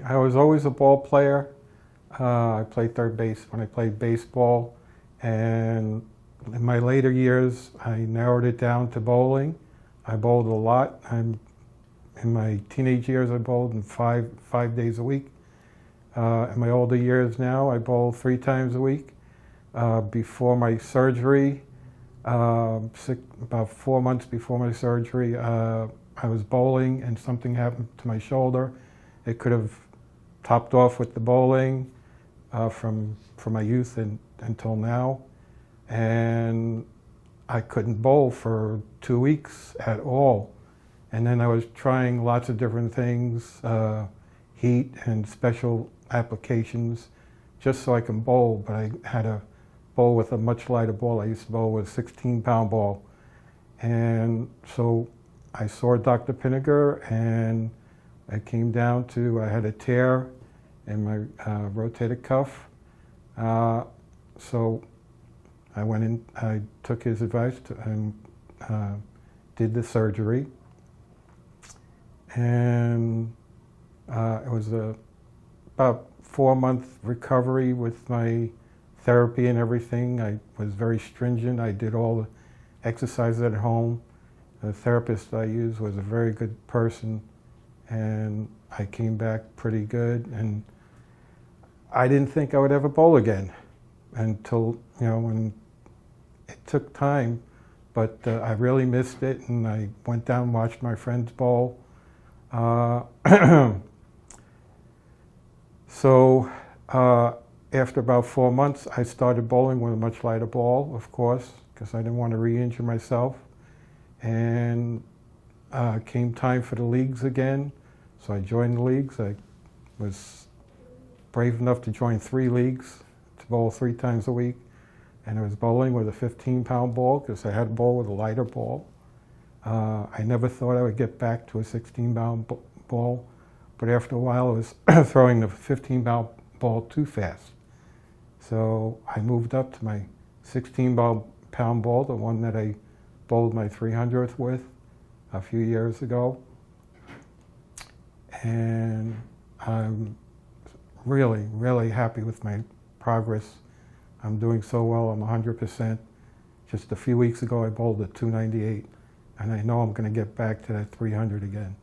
I was always a ball player. I played third base when I played baseball, and in my later years I narrowed it down to bowling. I bowled a lot. In my teenage years I bowled in five days a week. In my older years now I bowl 3 times a week. Before my surgery, about 4 months before my surgery, I was bowling and something happened to my shoulder. It could have topped off with the bowling from my youth until now, and I couldn't bowl for 2 weeks at all. And then I was trying lots of different things, heat and special applications, just so I can bowl, but I had to bowl with a much lighter ball. I used to bowl with a 16-pound ball. And so I saw Dr. Pinegar, and I came down to, I had a tear in my rotator cuff. So I went in, I took his advice and did the surgery. And it was about 4-month recovery with my therapy and everything. I was very stringent. I did all the exercises at home. The therapist I used was a very good person, and I came back pretty good. And I didn't think I would ever bowl again until, when it took time, but I really missed it, and I went down and watched my friends bowl. So after about 4 months, I started bowling with a much lighter ball, of course, because I didn't want to re-injure myself. And came time for the leagues again, so I joined the leagues. I was brave enough to join 3 leagues, to bowl 3 times a week. And I was bowling with a 15-pound ball because I had to bowl with a lighter ball. I never thought I would get back to a 16-pound ball, but after a while I was throwing the 15-pound ball too fast. So I moved up to my 16-pound ball, the one that I bowled my 300th with a few years ago. And I'm really, really happy with my progress. I'm doing so well, I'm 100%. Just a few weeks ago I bowled at 298, and I know I'm going to get back to that 300 again.